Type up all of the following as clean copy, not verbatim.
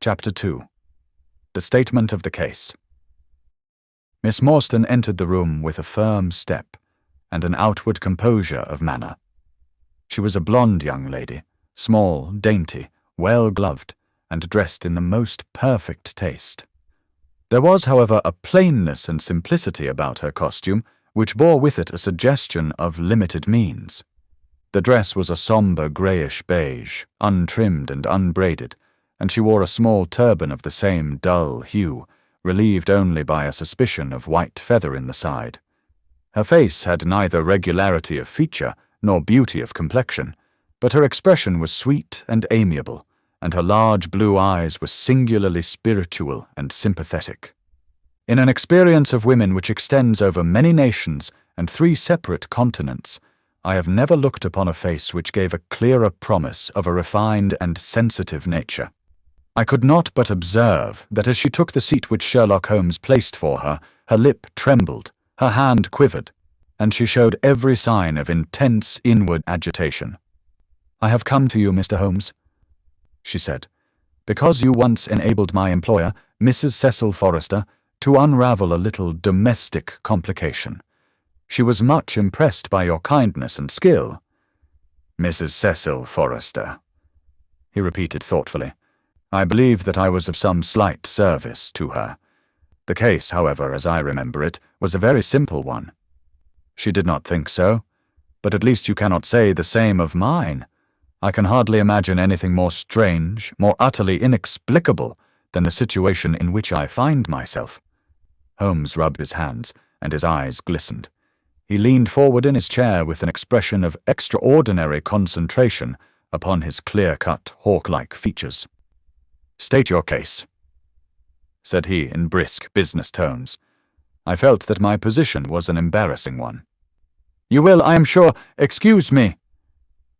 Chapter 2. The Statement of the Case. Miss Morstan entered the room with a firm step and an outward composure of manner. She was a blonde young lady, small, dainty, well-gloved, and dressed in the most perfect taste. There was, however, a plainness and simplicity about her costume which bore with it a suggestion of limited means. The dress was a sombre greyish beige, untrimmed and unbraided, and she wore a small turban of the same dull hue, relieved only by a suspicion of white feather in the side. Her face had neither regularity of feature nor beauty of complexion, but her expression was sweet and amiable, and her large blue eyes were singularly spiritual and sympathetic. In an experience of women which extends over many nations and 3 separate continents, I have never looked upon a face which gave a clearer promise of a refined and sensitive nature. I could not but observe that as she took the seat which Sherlock Holmes placed for her, her lip trembled, her hand quivered, and she showed every sign of intense inward agitation. "I have come to you, Mr. Holmes," she said, "because you once enabled my employer, Mrs. Cecil Forrester, to unravel a little domestic complication. She was much impressed by your kindness and skill." "Mrs. Cecil Forrester," he repeated thoughtfully. "I believe that I was of some slight service to her. The case, however, as I remember it, was a very simple one." "She did not think so, but at least you cannot say the same of mine. I can hardly imagine anything more strange, more utterly inexplicable than the situation in which I find myself." Holmes rubbed his hands, and his eyes glistened. He leaned forward in his chair with an expression of extraordinary concentration upon his clear-cut, hawk-like features. "State your case," said he in brisk business tones. I felt that my position was an embarrassing one. "You will, I am sure, excuse me,"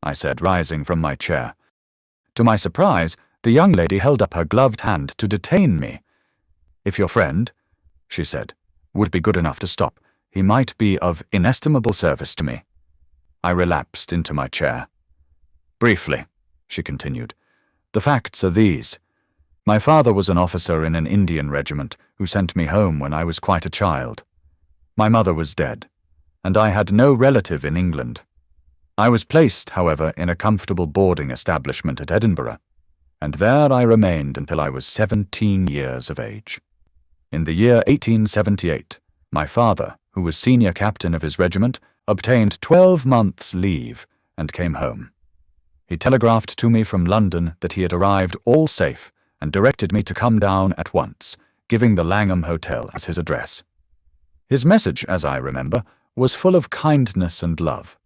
I said, rising from my chair. To my surprise, the young lady held up her gloved hand to detain me. "If your friend," she said, "would be good enough to stop, he might be of inestimable service to me." I relapsed into my chair. "Briefly," she continued, "the facts are these. My father was an officer in an Indian regiment who sent me home when I was quite a child. My mother was dead, and I had no relative in England. I was placed, however, in a comfortable boarding establishment at Edinburgh, and there I remained until I was 17 years of age. In the year 1878, my father, who was senior captain of his regiment, obtained 12 months' leave and came home. He telegraphed to me from London that he had arrived all safe and directed me to come down at once, giving the Langham Hotel as his address. His message, as I remember, was full of kindness and love.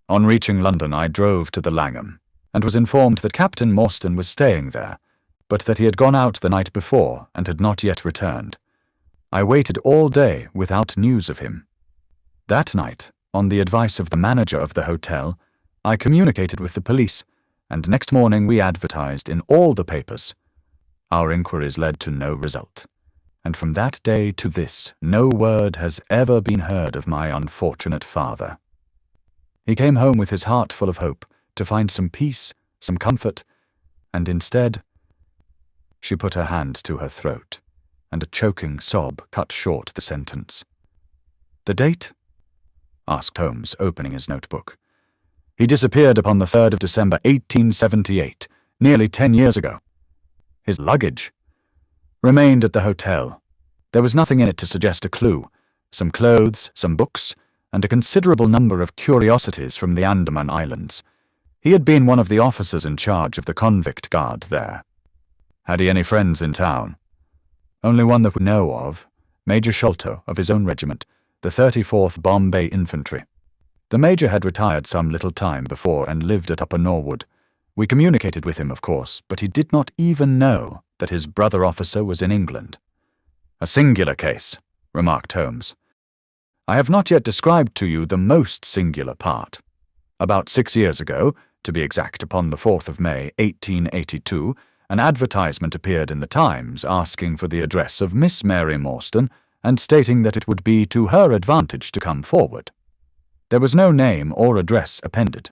On reaching London, I drove to the Langham, and was informed that Captain Morstan was staying there, but that he had gone out the night before and had not yet returned. I waited all day without news of him. That night, on the advice of the manager of the hotel, I communicated with the police, and next morning we advertised in all the papers. Our inquiries led to no result, and from that day to this no word has ever been heard of my unfortunate father. He came home with his heart full of hope, to find some peace, some comfort, and instead—" She put her hand to her throat, and a choking sob cut short the sentence. "The date?" asked Holmes, opening his notebook. "He disappeared upon the 3rd of December, 1878, nearly 10 years ago. His luggage remained at the hotel. There was nothing in it to suggest a clue. Some clothes, some books, and a considerable number of curiosities from the Andaman Islands. He had been one of the officers in charge of the convict guard there." "Had he any friends in town?" "Only one that we know of, Major Sholto, of his own regiment, the 34th Bombay Infantry. The major had retired some little time before and lived at Upper Norwood. We communicated with him, of course, but he did not even know that his brother officer was in England." "A singular case," remarked Holmes. "I have not yet described to you the most singular part. About 6 years ago, to be exact upon the 4th of May, 1882, an advertisement appeared in the Times asking for the address of Miss Mary Morstan and stating that it would be to her advantage to come forward. There was no name or address appended.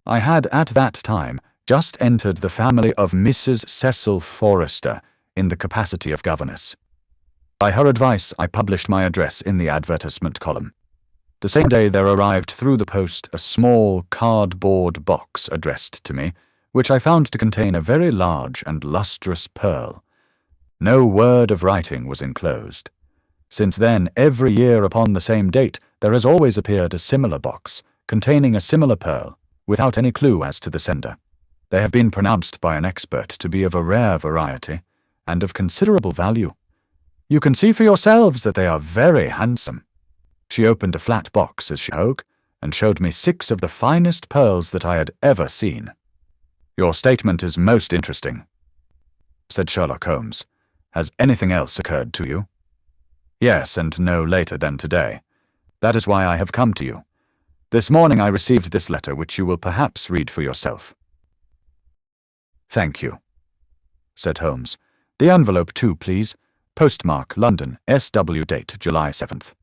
I had at that time just entered the family of Mrs. Cecil Forrester in the capacity of governess. By her advice, I published my address in the advertisement column. The same day there arrived through the post a small cardboard box addressed to me, which I found to contain a very large and lustrous pearl. No word of writing was enclosed. Since then, every year upon the same date, there has always appeared a similar box, containing a similar pearl, without any clue as to the sender. They have been pronounced by an expert to be of a rare variety, and of considerable value. You can see for yourselves that they are very handsome. She opened a flat box as she spoke, and showed me 6 of the finest pearls that I had ever seen. "Your statement is most interesting," said Sherlock Holmes. "Has anything else occurred to you?" "Yes, and no later than today. That is why I have come to you. This morning I received this letter, which you will perhaps read for yourself." "Thank you," said Holmes. "The envelope too, please. Postmark, London, S.W. date, July 7th.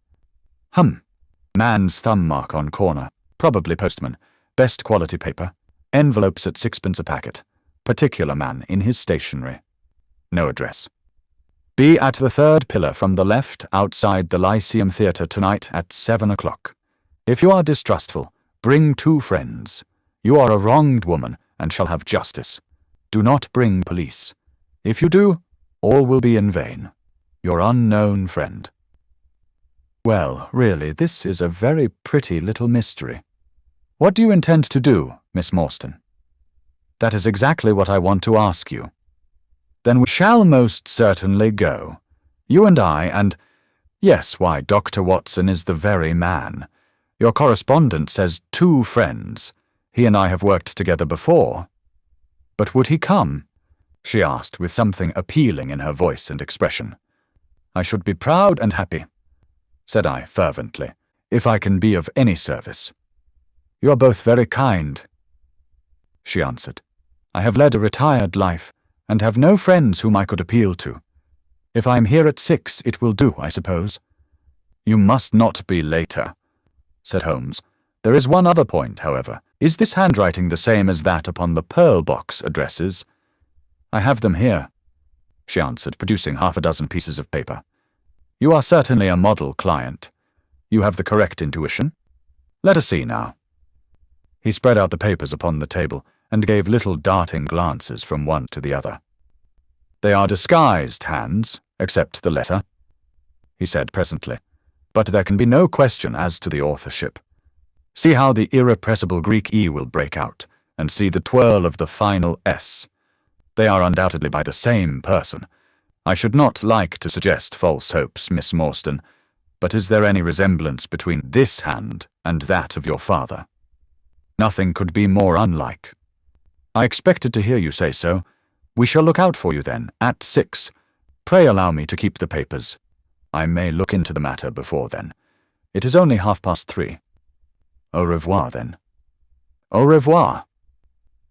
Man's thumb mark on corner. Probably postman. Best quality paper. Envelopes at 6p a packet. Particular man in his stationery. No address. Be at the 3rd pillar from the left outside the Lyceum Theatre tonight at 7 o'clock. If you are distrustful, bring 2 friends. You are a wronged woman and shall have justice. Do not bring police. If you do, all will be in vain. Your unknown friend." "Well, really, this is a very pretty little mystery. What do you intend to do, Miss Morstan?" "That is exactly what I want to ask you." "Then we shall most certainly go. You and I, and— Yes, why, Dr. Watson is the very man. Your correspondent says 2 friends. He and I have worked together before." "But would he come?" she asked, with something appealing in her voice and expression. "I should be proud and happy," said I fervently, "if I can be of any service." "You are both very kind," she answered. "I have led a retired life, and have no friends whom I could appeal to. If I am here at 6, it will do, I suppose." "You must not be later," said Holmes. "There is one other point, however. Is this handwriting the same as that upon the pearl box addresses?" "I have them here," she answered, producing 6 pieces of paper. "You are certainly a model client. You have the correct intuition. Let us see now." He spread out the papers upon the table, and gave little darting glances from one to the other. "They are disguised hands, except the letter," he said presently, "but there can be no question as to the authorship. See how the irrepressible Greek E will break out, and see the twirl of the final S. They are undoubtedly by the same person. I should not like to suggest false hopes, Miss Morstan, but is there any resemblance between this hand and that of your father? Nothing could be more unlike. I expected to hear you say so. We shall look out for you then, at 6. Pray allow me to keep the papers. I may look into the matter before then. It is only 3:30. Au revoir, then." "Au revoir,"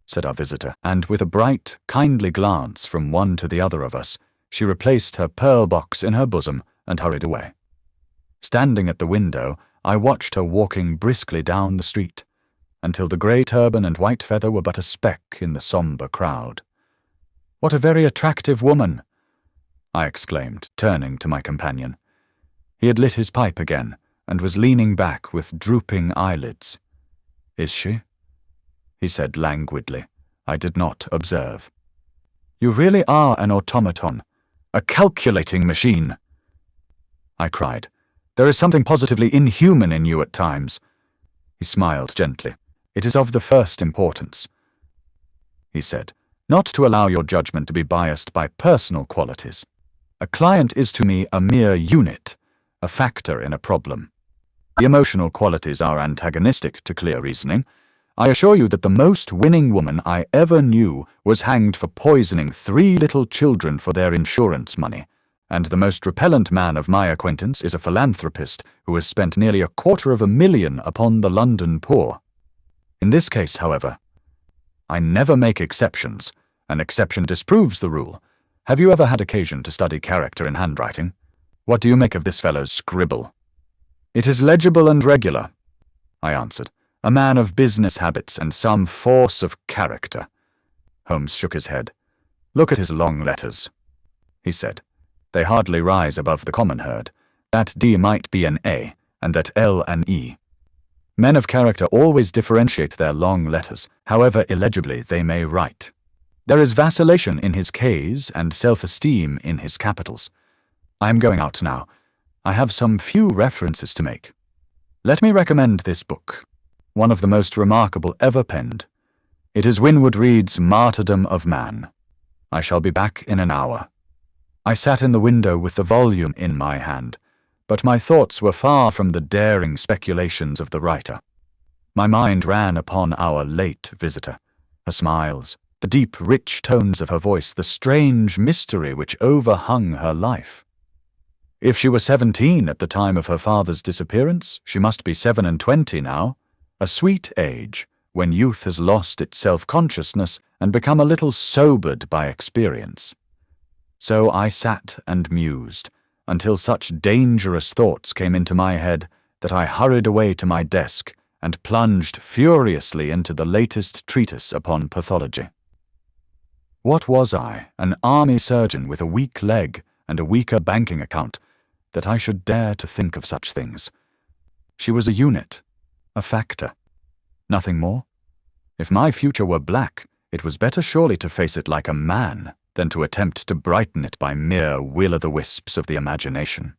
said our visitor, and with a bright, kindly glance from one to the other of us, she replaced her pearl box in her bosom and hurried away. Standing at the window, I watched her walking briskly down the street, until the grey turban and white feather were but a speck in the sombre crowd. "What a very attractive woman!" I exclaimed, turning to my companion. He had lit his pipe again, and was leaning back with drooping eyelids. "Is she?" he said languidly. I did not observe. "You really are an automaton, a calculating machine," I cried. "There is something positively inhuman in you at times." He smiled gently. "It is of the first importance," he said, "not to allow your judgment to be biased by personal qualities. A client is to me a mere unit, a factor in a problem. The emotional qualities are antagonistic to clear reasoning. I assure you that the most winning woman I ever knew was hanged for poisoning 3 little children for their insurance money, and the most repellent man of my acquaintance is a philanthropist who has spent nearly $250,000 upon the London poor. In this case, however, I never make exceptions. An exception disproves the rule. Have you ever had occasion to study character in handwriting? What do you make of this fellow's scribble?" "It is legible and regular," I answered. "A man of business habits and some force of character. Holmes shook his head. "Look at his long letters," he said. "They hardly rise above the common herd. That D might be an A, and that L an E. Men of character always differentiate their long letters, however illegibly they may write. There is vacillation in his K's and self-esteem in his capitals. I am going out now. I have some few references to make. Let me recommend this book, one of the most remarkable ever penned. It is Winwood Reade's Martyrdom of Man. I shall be back in an hour." I sat in the window with the volume in my hand, but my thoughts were far from the daring speculations of the writer. My mind ran upon our late visitor, her smiles, the deep, rich tones of her voice, the strange mystery which overhung her life. If she was 17 at the time of her father's disappearance, she must be 27 now, a sweet age, when youth has lost its self-consciousness and become a little sobered by experience. So I sat and mused, until such dangerous thoughts came into my head that I hurried away to my desk and plunged furiously into the latest treatise upon pathology. What was I, an army surgeon with a weak leg and a weaker banking account, that I should dare to think of such things? She was a unit, a factor. Nothing more? If my future were black, it was better surely to face it like a man than to attempt to brighten it by mere will-o'-the-wisps of the imagination.